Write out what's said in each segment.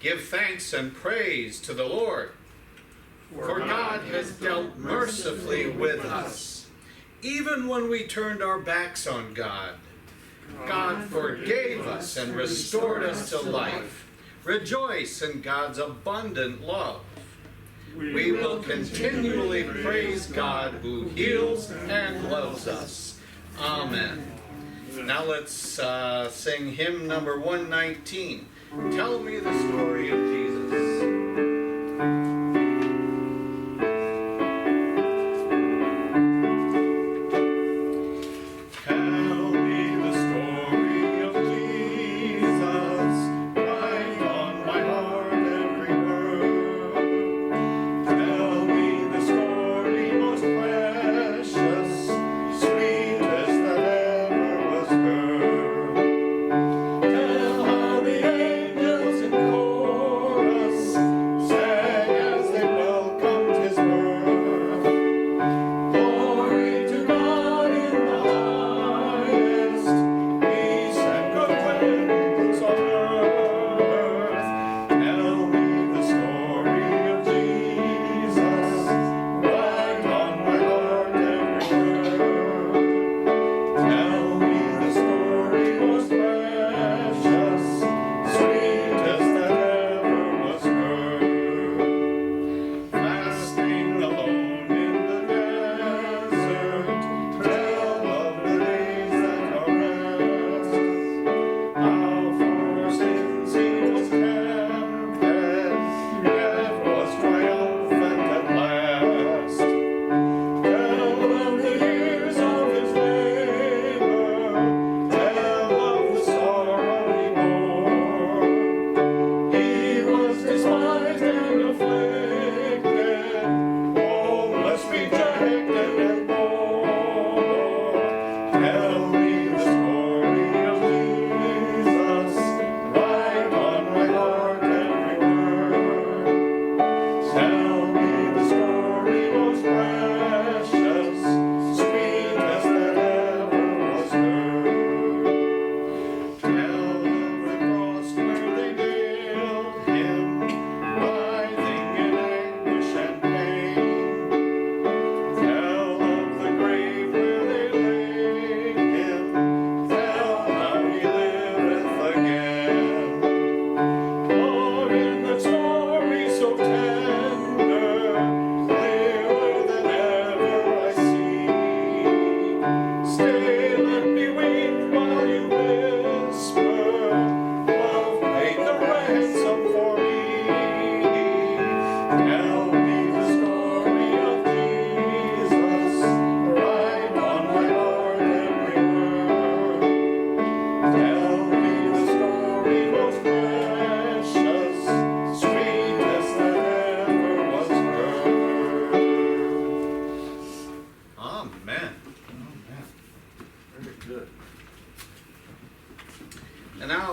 Give thanks and praise to the Lord, for God has dealt mercifully with us. Even when we turned our backs on God, God forgave us and restored us to life. Rejoice in God's abundant love. We will continually praise God who heals and loves us. Amen. Now let's sing hymn number 119. Tell me the story of Jesus.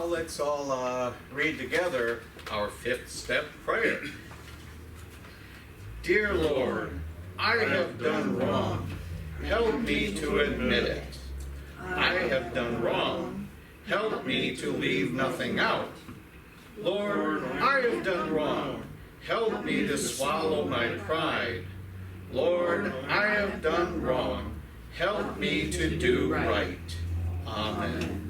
Let's all read together our fifth step prayer. Dear Lord, I have done wrong. Help me to admit it. I have done wrong. Help me to leave nothing out. Lord, I have done wrong. Help me to swallow my pride. Lord, I have done wrong. Help me to do right. Amen.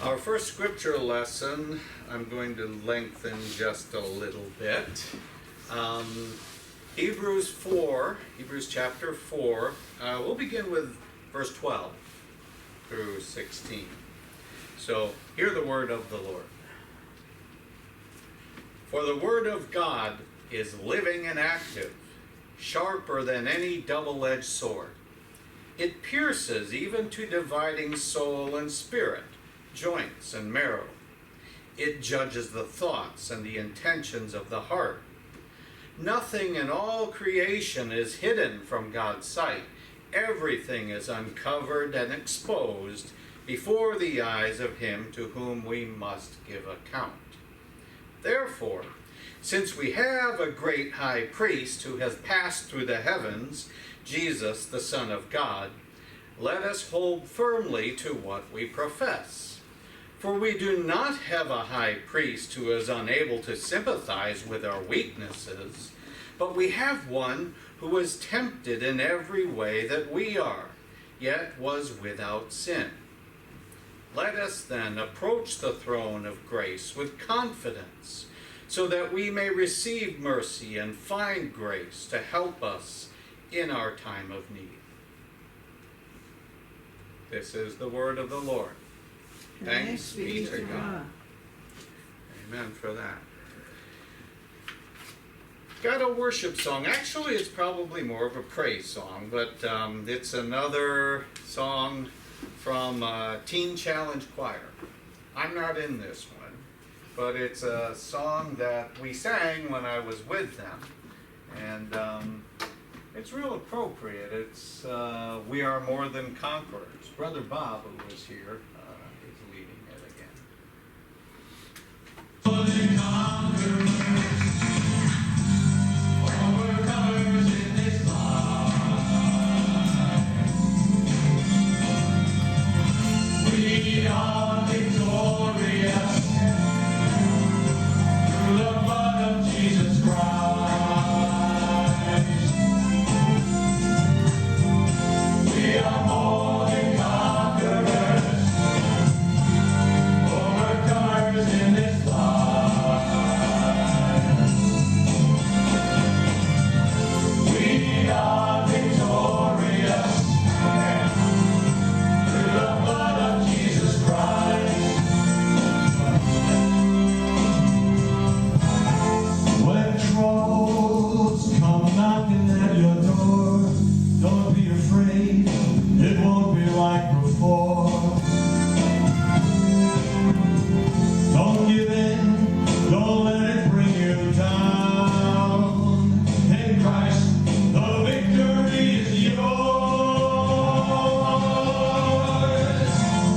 Our first scripture lesson, I'm going to lengthen just a little bit. Hebrews chapter 4. We'll begin with verse 12 through 16. So, hear the word of the Lord. For the word of God is living and active, sharper than any double-edged sword. It pierces even to dividing soul and spirit, joints and marrow. It judges the thoughts and the intentions of the heart. Nothing in all creation is hidden from God's sight. Everything is uncovered and exposed before the eyes of him to whom we must give account. Therefore, since we have a great high priest who has passed through the heavens, Jesus, the Son of God, let us hold firmly to what we profess. For we do not have a high priest who is unable to sympathize with our weaknesses, but we have one who was tempted in every way that we are, yet was without sin. Let us then approach the throne of grace with confidence, so that we may receive mercy and find grace to help us in our time of need. This is the word of the Lord. Thanks be to God. Amen for that. Got a worship song. Actually, it's probably more of a praise song, but it's another song from Teen Challenge Choir. I'm not in this one, but it's a song that we sang when I was with them, and it's real appropriate. It's We Are More Than Conquerors. Brother Bob, who was here, is leading it again. More than conquerors, overcomers in this life. We are victorious through the blood of Jesus Christ. We are more than conquerors, overcomers in this life. We are victorious through the blood of Jesus Christ. When troubles come knocking at your door, don't be afraid, it won't be like before. Don't give in, don't let it bring you down. In Christ, the victory is yours.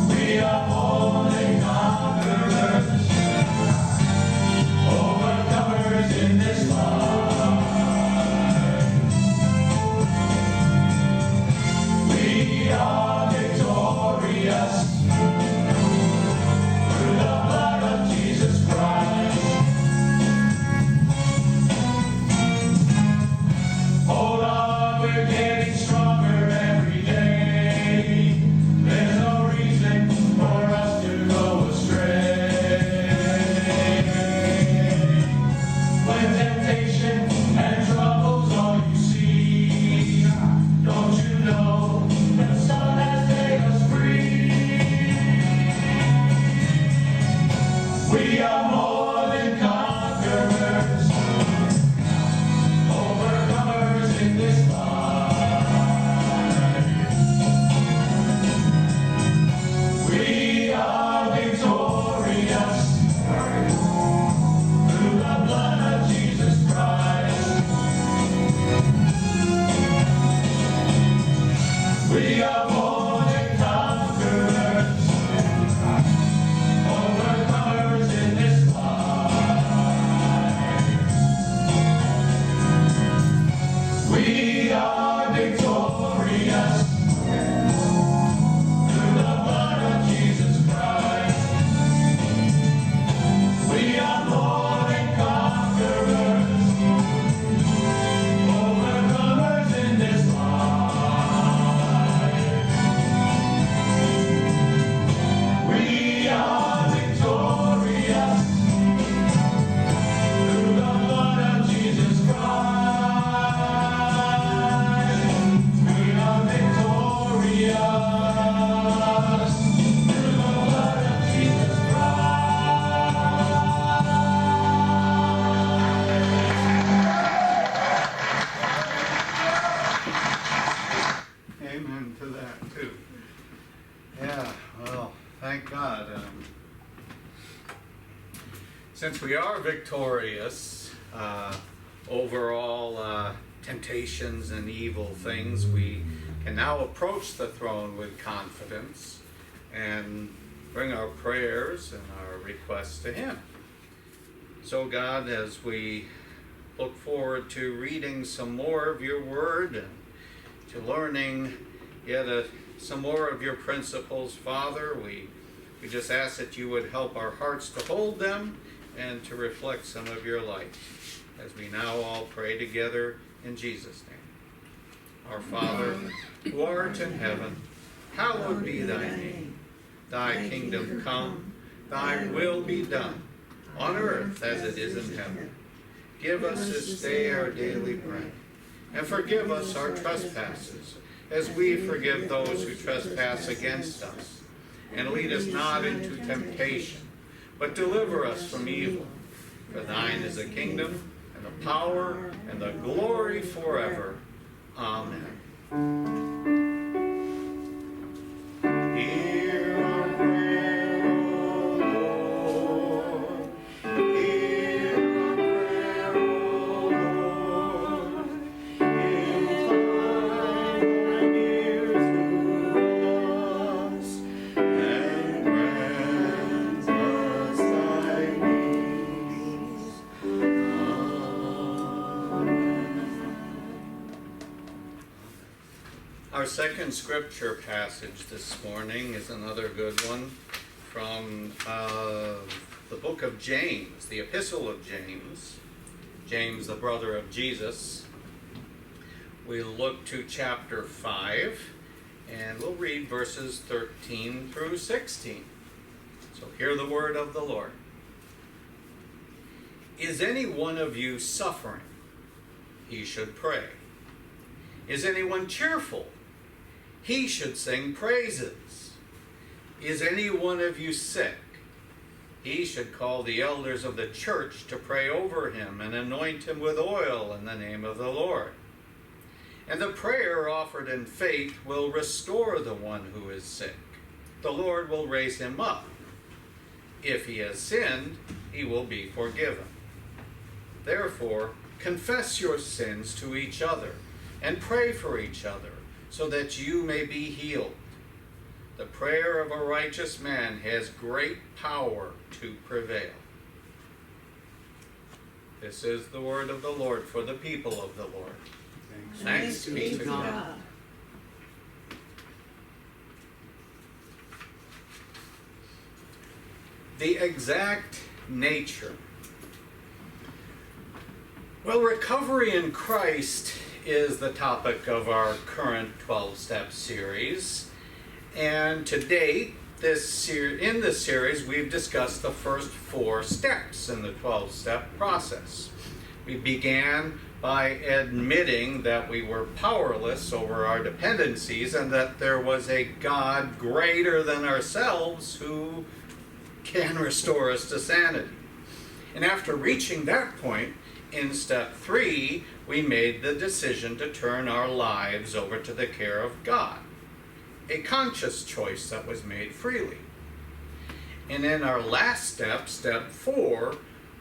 We are more than conquerors, overcomers in this life. We are victorious through the blood of Jesus Christ. Hold on, we're getting stronger every day. There's no reason for us to go astray. When temptation and trouble's all you see, don't you know the Son has made us free? We are more than conquerors, overcomers in this life. We are victorious through the blood of Jesus Christ. We are more than conquerors, overcomers in this life. We are victorious through the blood of Jesus Christ. We are more than conquerors, overcomers in this life. We are victorious through the blood of Jesus Christ. We are victorious through the blood of Jesus Christ. Amen to that, too. Yeah, well, thank God. Since we are victorious over all temptations and evil things, we can now approach the throne with confidence and bring our prayers and our requests to Him. So God, as we look forward to reading some more of your word and to learning yet some more of your principles, Father, we We just ask that you would help our hearts to hold them and to reflect some of your light, as we now all pray together in Jesus' name. Our Father, who art in heaven, hallowed be thy name. Thy kingdom come, thy will be done, on earth as it is in heaven. Give us this day our daily bread, and forgive us our trespasses, as we forgive those who trespass against us. And lead us not into temptation, but deliver us from evil. For thine is the kingdom, and the power, and the glory forever. Amen. Hear our prayer, O Lord. Hear our prayer, O Lord. Incline thine ear to us, and grant us thy needs. Our second scripture passage this morning is another good one from the book of James, the epistle of James. James, the brother of Jesus. We look to chapter 5, and we'll read verses 13 through 16. So hear the word of the Lord. Is any one of you suffering? He should pray. Is anyone cheerful? He should sing praises. Is any one of you sick? He should call the elders of the church to pray over him and anoint him with oil in the name of the Lord. And the prayer offered in faith will restore the one who is sick. The Lord will raise him up. If he has sinned, he will be forgiven. Therefore, confess your sins to each other and pray for each other, so that you may be healed. The prayer of a righteous man has great power to prevail. This is the word of the Lord for the people of the Lord. Thanks be to God. The exact nature. Well, recovery in Christ is the topic of our current 12-step series. And to date, in this series, we've discussed the first 4 steps in the 12-step process. We began by admitting that we were powerless over our dependencies and that there was a God greater than ourselves who can restore us to sanity. And after reaching that point, in step 3, we made the decision to turn our lives over to the care of God, a conscious choice that was made freely. And in our last step, step 4,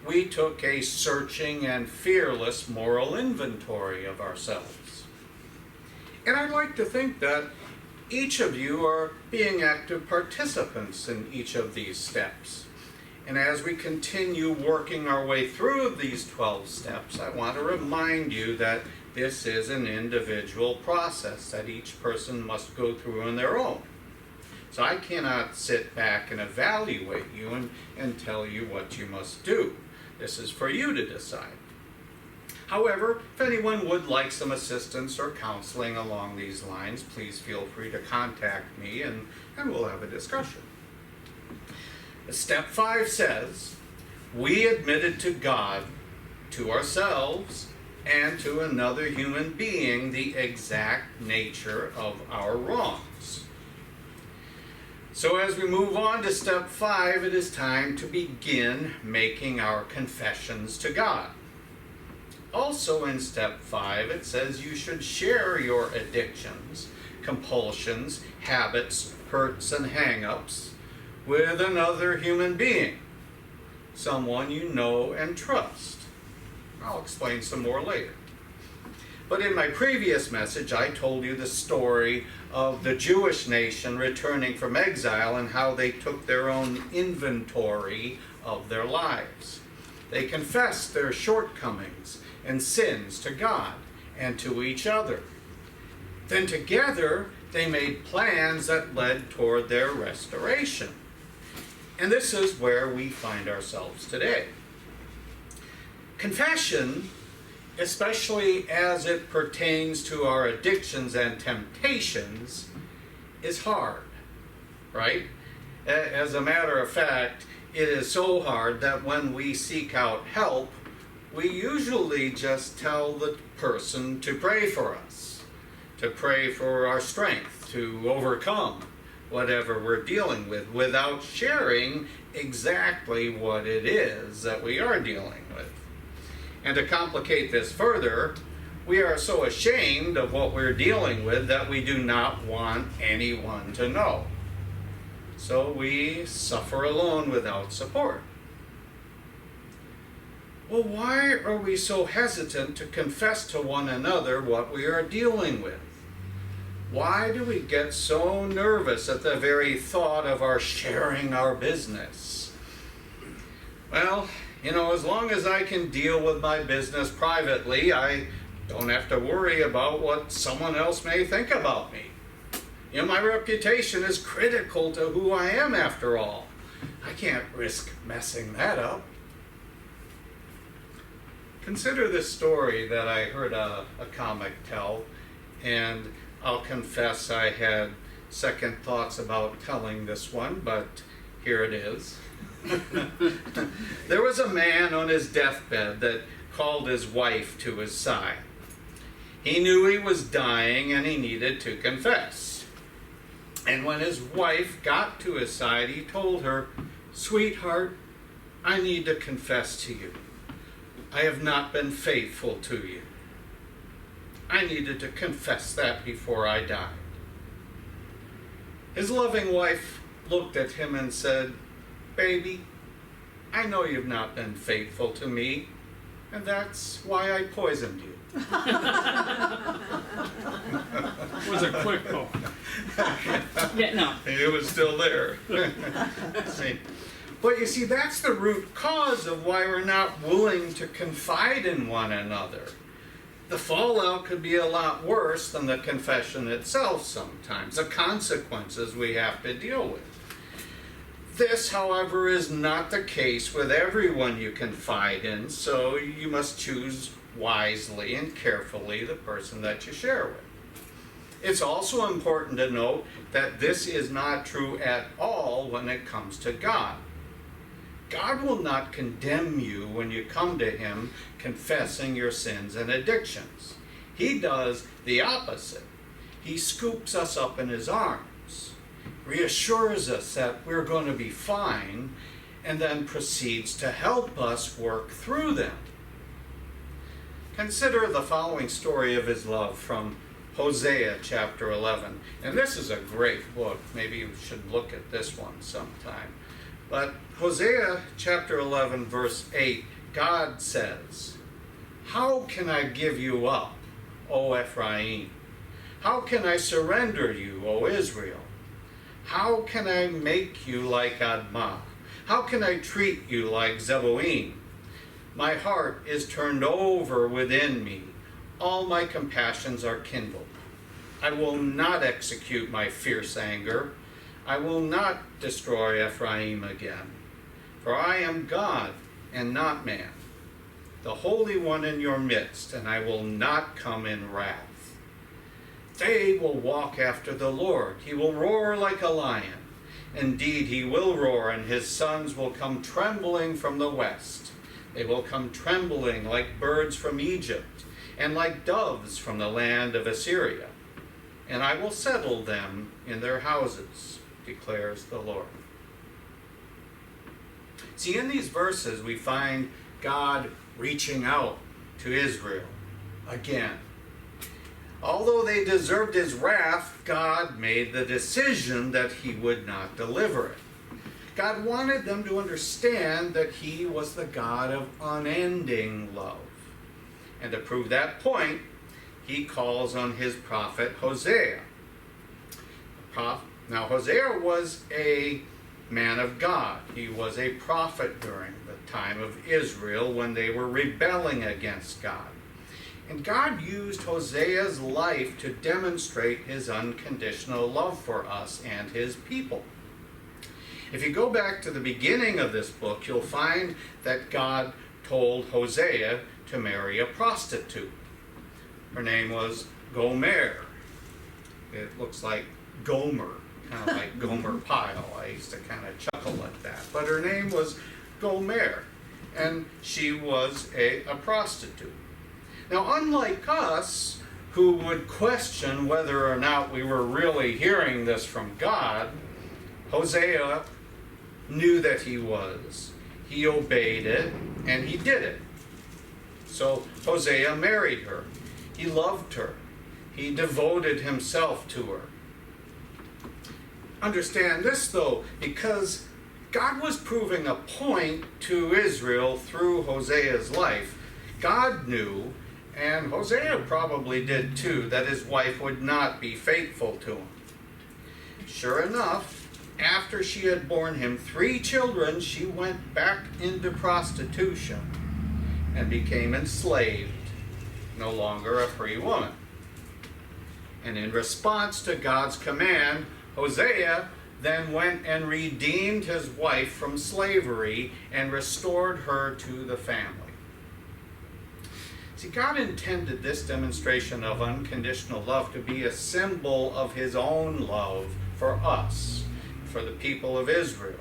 we took a searching and fearless moral inventory of ourselves. And I'd like to think that each of you are being active participants in each of these steps. And as we continue working our way through these 12 steps, I want to remind you that this is an individual process that each person must go through on their own. So I cannot sit back and evaluate you and tell you what you must do. This is for you to decide. However, if anyone would like some assistance or counseling along these lines, please feel free to contact me and we'll have a discussion. Step 5 says, we admitted to God, to ourselves, and to another human being the exact nature of our wrongs. So as we move on to step 5, it is time to begin making our confessions to God. Also in step 5, it says you should share your addictions, compulsions, habits, hurts, and hang-ups with another human being, someone you know and trust. I'll explain some more later. But in my previous message, I told you the story of the Jewish nation returning from exile and how they took their own inventory of their lives. They confessed their shortcomings and sins to God and to each other. Then together, they made plans that led toward their restoration. And this is where we find ourselves today. Confession, especially as it pertains to our addictions and temptations, is hard, right? As a matter of fact, it is so hard that when we seek out help, we usually just tell the person to pray for us, to pray for our strength, to overcome whatever we're dealing with, without sharing exactly what it is that we are dealing with. And to complicate this further, we are so ashamed of what we're dealing with that we do not want anyone to know. So we suffer alone without support. Well, why are we so hesitant to confess to one another what we are dealing with? Why do we get so nervous at the very thought of our sharing our business? Well, as long as I can deal with my business privately, I don't have to worry about what someone else may think about me. My reputation is critical to who I am, after all. I can't risk messing that up. Consider this story that I heard a comic tell, and I'll confess I had second thoughts about telling this one, but here it is. There was a man on his deathbed that called his wife to his side. He knew he was dying and he needed to confess. And when his wife got to his side, he told her, "Sweetheart, I need to confess to you. I have not been faithful to you. I needed to confess that before I died." His loving wife looked at him and said, "Baby, I know you've not been faithful to me, and that's why I poisoned you." It was a quick call. Yeah, no. It was still there. See, but you see, that's the root cause of why we're not willing to confide in one another. The fallout could be a lot worse than the confession itself sometimes, the consequences we have to deal with. This, however, is not the case with everyone you confide in, so you must choose wisely and carefully the person that you share with. It's also important to note that this is not true at all when it comes to God. God will not condemn you when you come to Him confessing your sins and addictions. He does the opposite. He scoops us up in His arms, reassures us that we're going to be fine, and then proceeds to help us work through them. Consider the following story of His love from Hosea chapter 11. And this is a great book. Maybe you should look at this one sometime. But Hosea chapter 11 verse 8, God says, "How can I give you up, O Ephraim? How can I surrender you, O Israel? How can I make you like Admah? How can I treat you like Zeboim? My heart is turned over within me. All my compassions are kindled. I will not execute my fierce anger. I will not destroy Ephraim again. For I am God and not man, the Holy One in your midst, and I will not come in wrath. They will walk after the Lord. He will roar like a lion. Indeed, he will roar, and his sons will come trembling from the west. They will come trembling like birds from Egypt, and like doves from the land of Assyria. And I will settle them in their houses, declares the Lord." See, in these verses we find God reaching out to Israel again. Although they deserved His wrath, God made the decision that He would not deliver it. God wanted them to understand that He was the God of unending love. And to prove that point, He calls on His prophet Hosea. Now, Hosea was a man of God. He was a prophet during the time of Israel when they were rebelling against God. And God used Hosea's life to demonstrate His unconditional love for us and His people. If you go back to the beginning of this book, you'll find that God told Hosea to marry a prostitute. Her name was Gomer. It looks like Gomer, kind of like Gomer Pyle. I used to kind of chuckle at that. But her name was Gomer, and she was a prostitute. Now, unlike us, who would question whether or not we were really hearing this from God, Hosea knew that he was. He obeyed it, and he did it. So Hosea married her. He loved her. He devoted himself to her. Understand this, though, because God was proving a point to Israel through Hosea's life. God knew, and Hosea probably did too, that his wife would not be faithful to him. Sure enough, after she had borne him 3 children, she went back into prostitution and became enslaved, no longer a free woman. And in response to God's command, Hosea then went and redeemed his wife from slavery and restored her to the family. See, God intended this demonstration of unconditional love to be a symbol of his own love for us, for the people of Israel.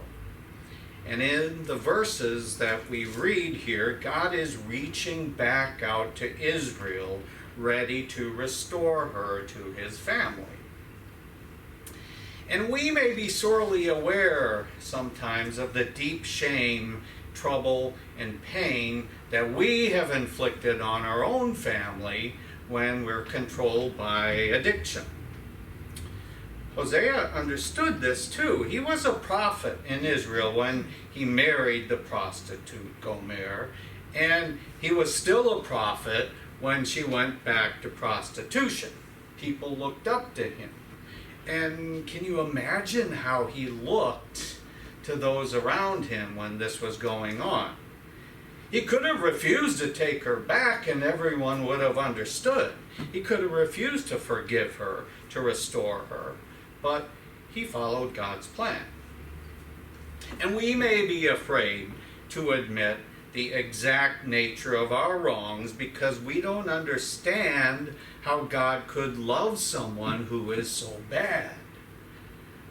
And in the verses that we read here, God is reaching back out to Israel, ready to restore her to his family. And we may be sorely aware sometimes of the deep shame, trouble, and pain that we have inflicted on our own family when we're controlled by addiction. Hosea understood this too. He was a prophet in Israel when he married the prostitute Gomer, and he was still a prophet when she went back to prostitution. People looked up to him. And can you imagine how he looked to those around him when this was going on? He could have refused to take her back and everyone would have understood. He could have refused to forgive her, to restore her, but he followed God's plan. And we may be afraid to admit the exact nature of our wrongs because we don't understand how God could love someone who is so bad.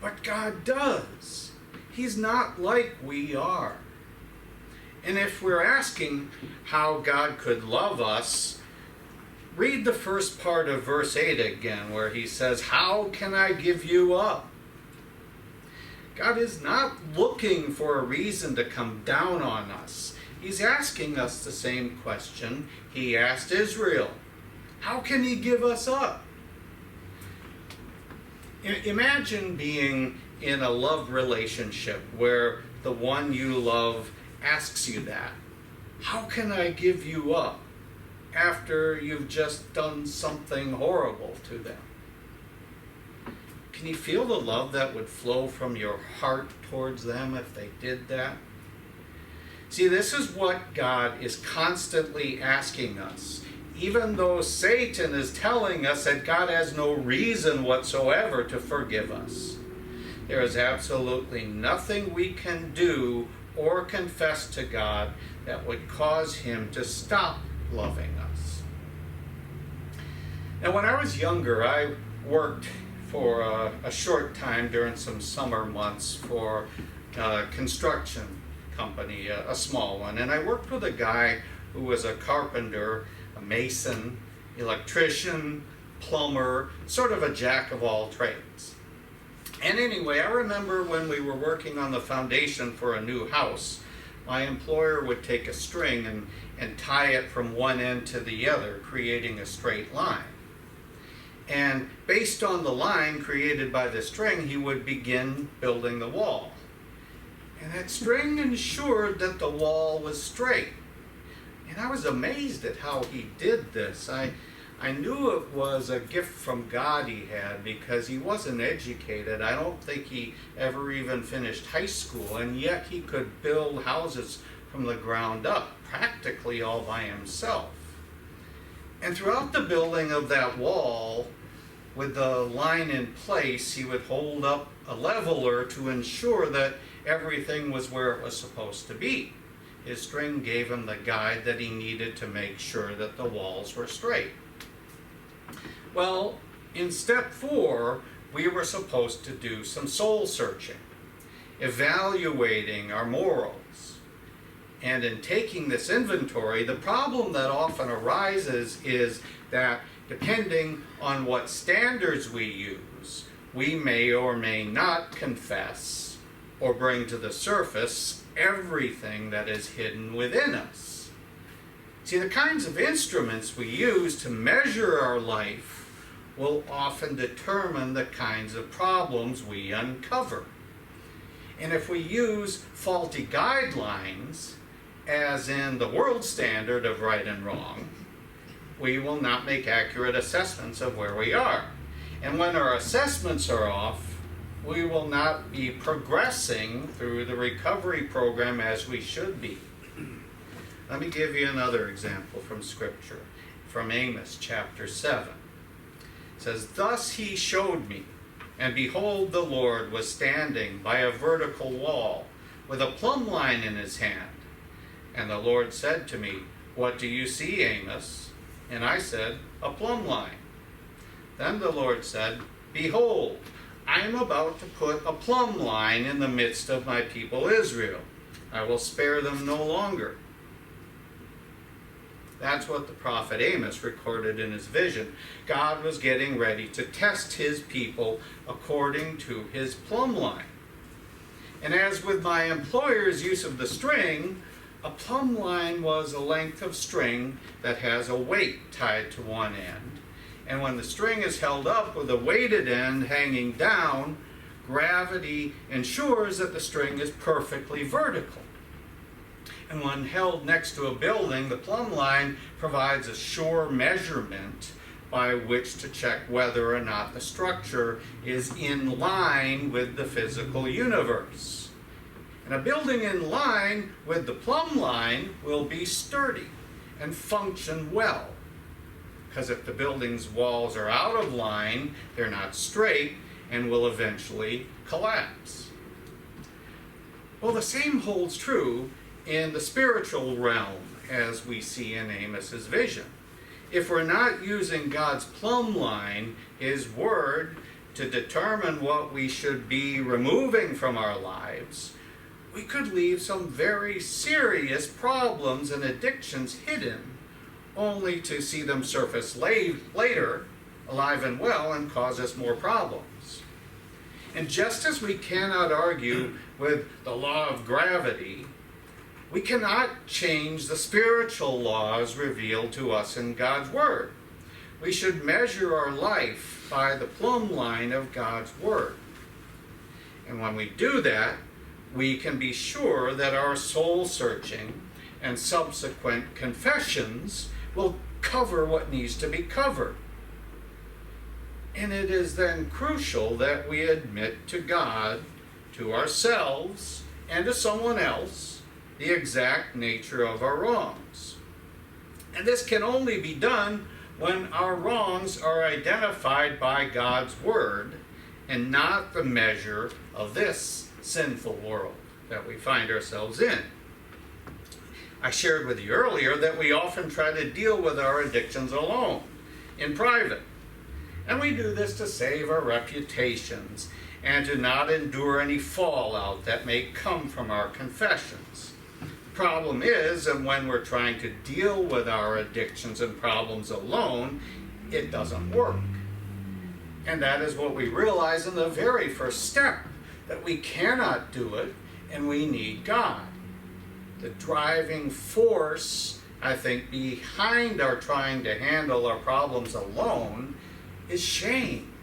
But God does. He's not like we are. And if we're asking how God could love us, read the first part of verse 8 again, where he says, "How can I give you up?" God is not looking for a reason to come down on us. He's asking us the same question he asked Israel. How can he give us up? Imagine being in a love relationship where the one you love asks you that. How can I give you up after you've just done something horrible to them? Can you feel the love that would flow from your heart towards them if they did that? See, this is what God is constantly asking us. Even though Satan is telling us that God has no reason whatsoever to forgive us, there is absolutely nothing we can do or confess to God that would cause him to stop loving us. Now, when I was younger, I worked for a short time during some summer months for a construction company, a small one, and I worked with a guy who was a carpenter, a mason, electrician, plumber, sort of a jack of all trades. And anyway, I remember when we were working on the foundation for a new house, my employer would take a string and tie it from one end to the other, creating a straight line. And based on the line created by the string, he would begin building the wall. And that string ensured that the wall was straight. And I was amazed at how he did this. I knew it was a gift from God he had because he wasn't educated. I don't think he ever even finished high school, and yet he could build houses from the ground up, practically all by himself. And throughout the building of that wall, with the line in place, he would hold up a leveler to ensure that everything was where it was supposed to be. His string gave him the guide that he needed to make sure that the walls were straight. Well, in step 4, we were supposed to do some soul searching, evaluating our morals. And in taking this inventory, the problem that often arises is that depending on what standards we use, we may or may not confess or bring to the surface everything that is hidden within us. See, the kinds of instruments we use to measure our life will often determine the kinds of problems we uncover. And if we use faulty guidelines, as in the world standard of right and wrong, we will not make accurate assessments of where we are. And when our assessments are off, we will not be progressing through the recovery program as we should be. Let me give you another example from Scripture, from Amos chapter 7. It says, "Thus he showed me, and behold, the Lord was standing by a vertical wall, with a plumb line in his hand. And the Lord said to me, What do you see, Amos? And I said, A plumb line. Then the Lord said, Behold, I am about to put a plumb line in the midst of my people Israel. I will spare them no longer." That's what the prophet Amos recorded in his vision. God was getting ready to test his people according to his plumb line. And as with my employer's use of the string, a plumb line was a length of string that has a weight tied to one end. And when the string is held up with a weighted end hanging down, gravity ensures that the string is perfectly vertical. And when held next to a building, the plumb line provides a sure measurement by which to check whether or not the structure is in line with the physical universe. And a building in line with the plumb line will be sturdy and function well. Because if the building's walls are out of line, they're not straight and will eventually collapse. Well, the same holds true in the spiritual realm, as we see in Amos's vision. If we're not using God's plumb line, his word, to determine what we should be removing from our lives, we could leave some very serious problems and addictions hidden, only to see them surface later, alive and well, and cause us more problems. And just as we cannot argue with the law of gravity, we cannot change the spiritual laws revealed to us in God's Word. We should measure our life by the plumb line of God's Word. And when we do that, we can be sure that our soul searching and subsequent confessions will cover what needs to be covered. And it is then crucial that we admit to God, to ourselves, and to someone else the exact nature of our wrongs. And this can only be done when our wrongs are identified by God's Word and not the measure of this sinful world that we find ourselves in. I shared with you earlier that we often try to deal with our addictions alone, in private. And we do this to save our reputations and to not endure any fallout that may come from our confessions. The problem is, and when we're trying to deal with our addictions and problems alone, it doesn't work. And that is what we realize in the very first step, that we cannot do it and we need God. The driving force, I think, behind our trying to handle our problems alone is shame.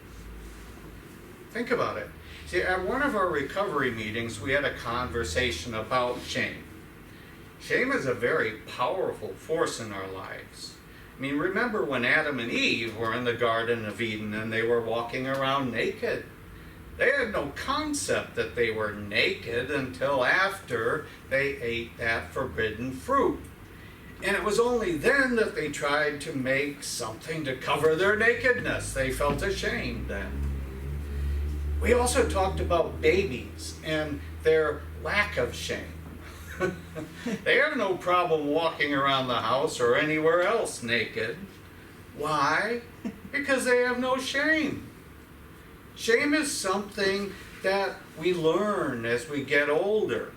Think about it. See, at one of our recovery meetings, we had a conversation about shame. Shame is a very powerful force in our lives. I mean, remember when Adam and Eve were in the Garden of Eden and they were walking around naked? They had no concept that they were naked until after they ate that forbidden fruit. And it was only then that they tried to make something to cover their nakedness. They felt ashamed then. We also talked about babies and their lack of shame. They have no problem walking around the house or anywhere else naked. Why? Because they have no shame. Shame is something that we learn as we get older.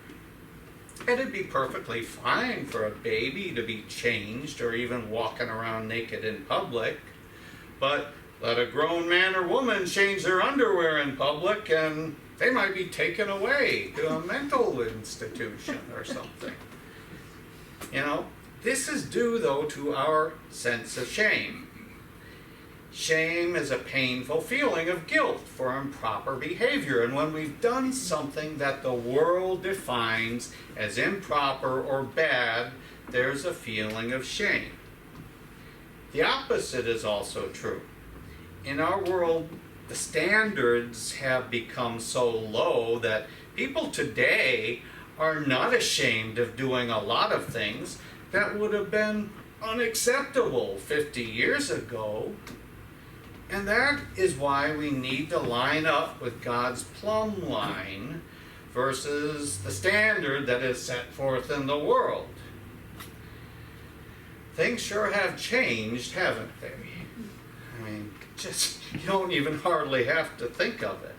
And it'd be perfectly fine for a baby to be changed or even walking around naked in public. But let a grown man or woman change their underwear in public and they might be taken away to a mental institution or something. You know, this is due though to our sense of shame. Shame is a painful feeling of guilt for improper behavior, and when we've done something that the world defines as improper or bad, there's a feeling of shame. The opposite is also true. In our world, the standards have become so low that people today are not ashamed of doing a lot of things that would have been unacceptable 50 years ago. And that is why we need to line up with God's plumb line versus the standard that is set forth in the world. Things sure have changed, haven't they? I mean, just, you don't even hardly have to think of it.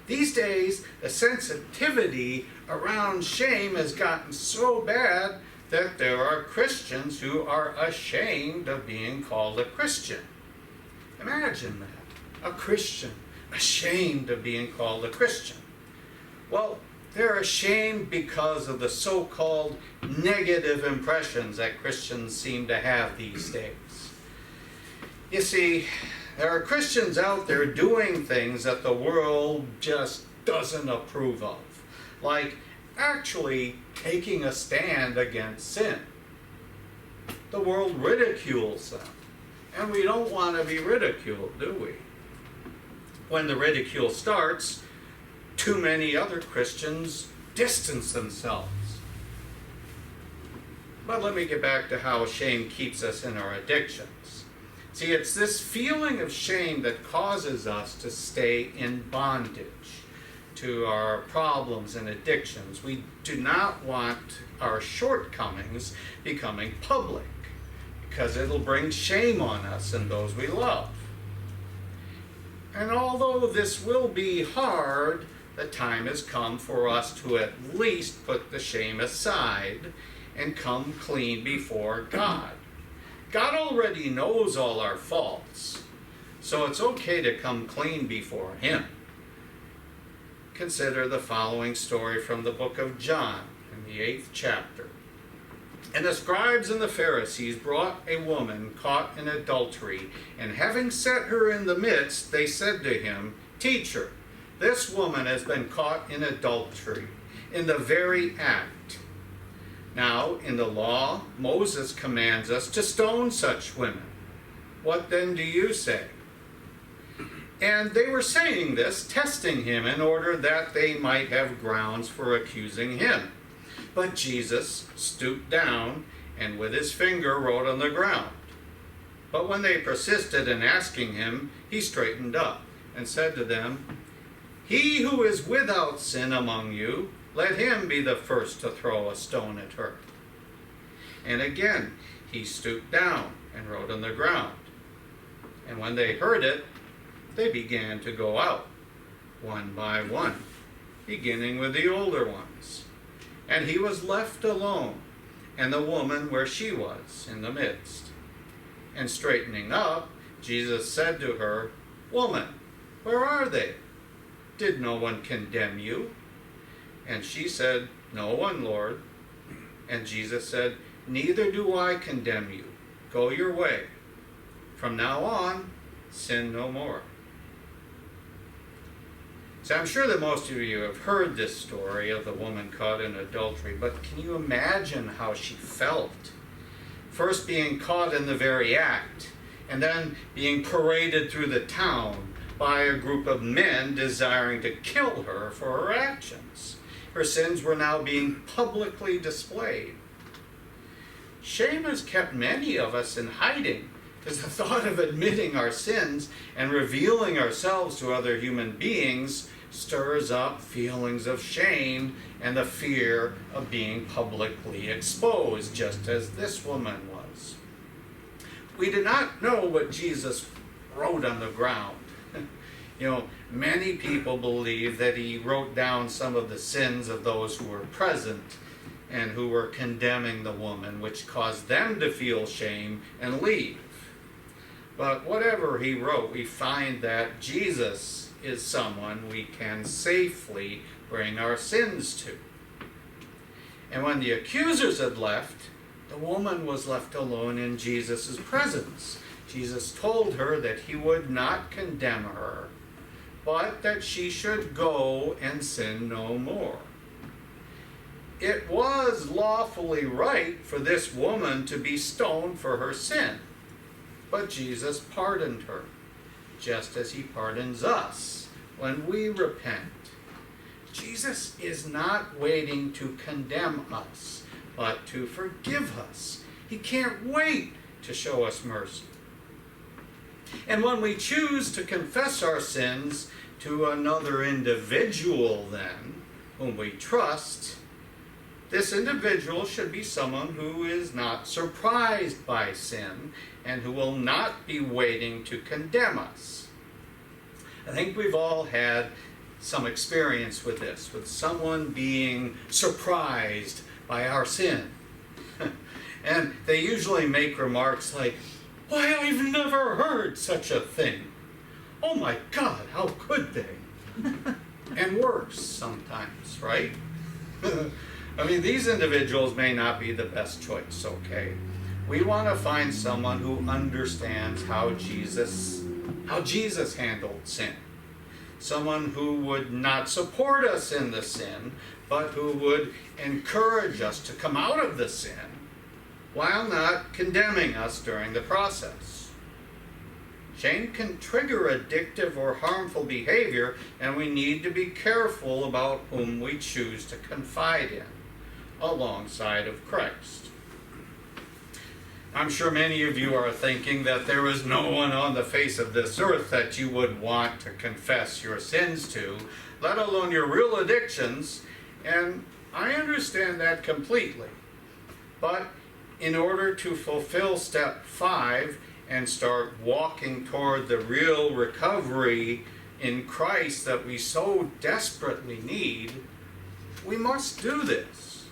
These days, the sensitivity around shame has gotten so bad that there are Christians who are ashamed of being called a Christian. Imagine that, a Christian ashamed of being called a Christian. Well, they're ashamed because of the so-called negative impressions that Christians seem to have these days. You see, there are Christians out there doing things that the world just doesn't approve of, like actually taking a stand against sin. The world ridicules them. And we don't want to be ridiculed, do we? When the ridicule starts, too many other Christians distance themselves. But let me get back to how shame keeps us in our addictions. See, it's this feeling of shame that causes us to stay in bondage to our problems and addictions. We do not want our shortcomings becoming public, because it'll bring shame on us and those we love. And although this will be hard, the time has come for us to at least put the shame aside and come clean before God. God already knows all our faults, so it's okay to come clean before Him. Consider the following story from the book of John in the 8th chapter. And the scribes and the Pharisees brought a woman caught in adultery, and having set her in the midst, they said to him, "Teacher, this woman has been caught in adultery, in the very act. Now, in the law, Moses commands us to stone such women. What then do you say?" And they were saying this, testing him in order that they might have grounds for accusing him. But Jesus stooped down and with his finger wrote on the ground. But when they persisted in asking him, he straightened up and said to them, "He who is without sin among you, let him be the first to throw a stone at her." And again he stooped down and wrote on the ground. And when they heard it, they began to go out, one by one, beginning with the older ones. And he was left alone, and the woman where she was in the midst. And straightening up, Jesus said to her, "Woman, where are they? Did no one condemn you?" And she said, "No one, Lord." And Jesus said, "Neither do I condemn you. Go your way. From now on, sin no more." So I'm sure that most of you have heard this story of the woman caught in adultery, but can you imagine how she felt? First being caught in the very act, and then being paraded through the town by a group of men desiring to kill her for her actions. Her sins were now being publicly displayed. Shame has kept many of us in hiding, because the thought of admitting our sins and revealing ourselves to other human beings stirs up feelings of shame and the fear of being publicly exposed, just as this woman was. We do not know what Jesus wrote on the ground. Many people believe that he wrote down some of the sins of those who were present and who were condemning the woman, which caused them to feel shame and leave. But whatever he wrote, we find that Jesus is someone we can safely bring our sins to. And when the accusers had left, the woman was left alone in Jesus' presence. Jesus told her that he would not condemn her, but that she should go and sin no more. It was lawfully right for this woman to be stoned for her sin, but Jesus pardoned her, just as he pardons us when we repent. Jesus is not waiting to condemn us, but to forgive us. He can't wait to show us mercy. And when we choose to confess our sins to another individual then, whom we trust, this individual should be someone who is not surprised by sin and who will not be waiting to condemn us. I think we've all had some experience with this, with someone being surprised by our sin. And they usually make remarks like, "Why, I've never heard such a thing. Oh my God, how could they?" And worse sometimes, right? I mean, these individuals may not be the best choice, okay? We want to find someone who understands how Jesus handled sin. Someone who would not support us in the sin, but who would encourage us to come out of the sin while not condemning us during the process. Shame can trigger addictive or harmful behavior, and we need to be careful about whom we choose to confide in, alongside of Christ. I'm sure many of you are thinking that there is no one on the face of this earth that you would want to confess your sins to, let alone your real addictions, and I understand that completely. But in order to fulfill step 5 and start walking toward the real recovery in Christ that we so desperately need, we must do this.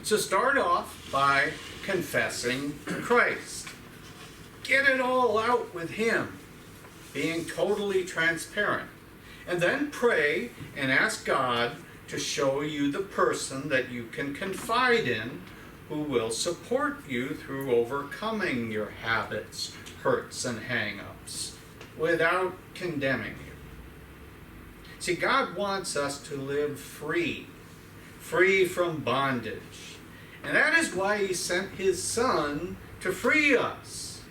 So start off by confessing Christ. Get it all out with him, being totally transparent. And then pray and ask God to show you the person that you can confide in who will support you through overcoming your habits, hurts, and hang-ups without condemning you. See, God wants us to live free from bondage. And that is why he sent his Son to free us.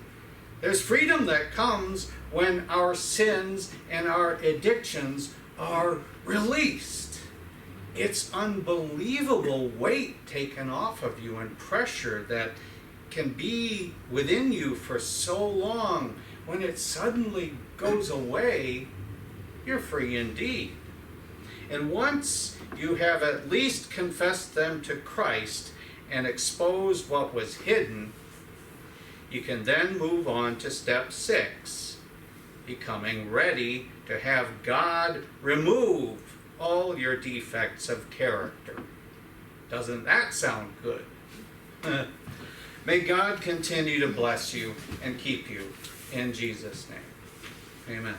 There's freedom that comes when our sins and our addictions are released. It's unbelievable weight taken off of you and pressure that can be within you for so long. When it suddenly goes away, you're free indeed. And once you have at least confessed them to Christ and exposed what was hidden, you can then move on to step 6, becoming ready to have God remove all your defects of character. Doesn't that sound good? May God continue to bless you and keep you in Jesus' name. Amen.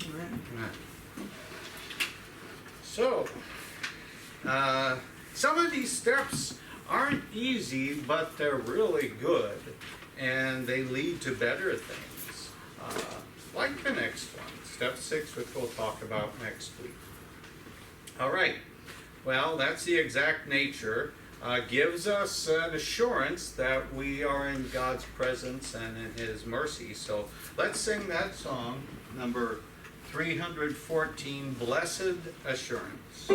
Amen. So, some of these steps aren't easy, but they're really good, and they lead to better things. Like the next one, step 6, which we'll talk about next week. All right, well, that's the exact nature. Gives us an assurance that we are in God's presence and in his mercy. So let's sing that song, number 314, Blessed Assurance.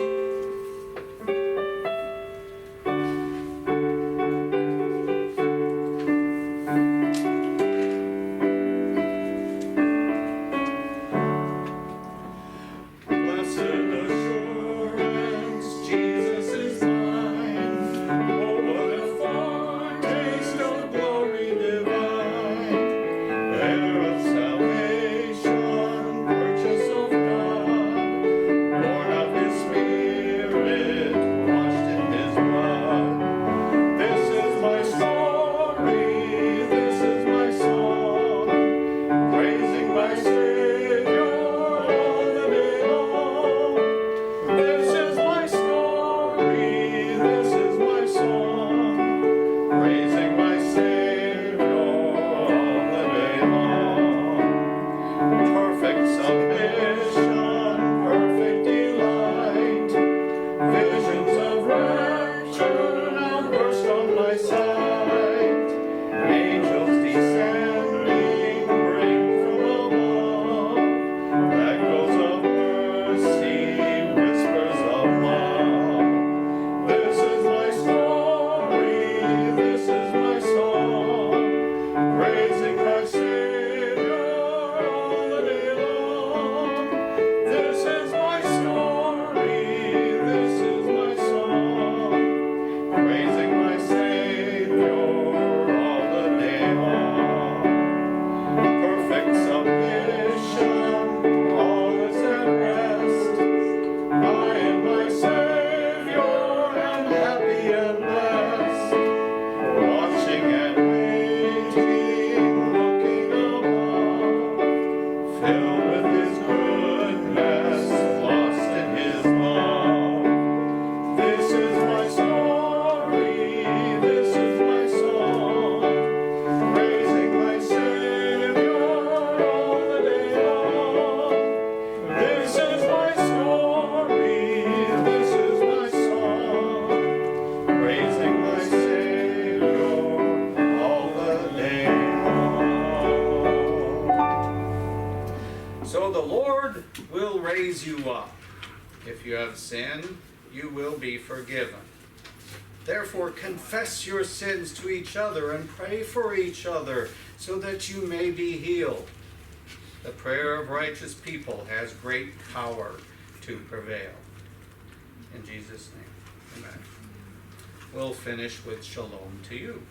will raise you up. If you have sinned, you will be forgiven. Therefore, confess your sins to each other and pray for each other so that you may be healed. The prayer of righteous people has great power to prevail. In Jesus' name, amen. We'll finish with shalom to you.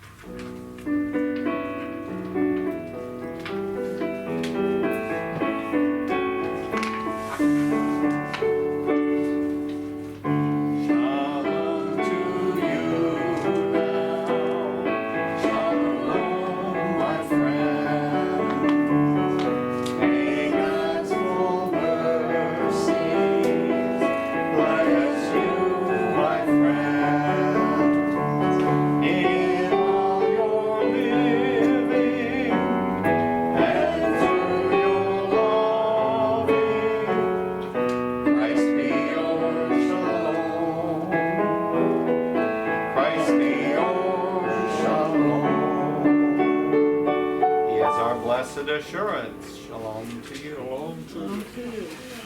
Blessed assurance. Shalom to you. Shalom to you. Okay.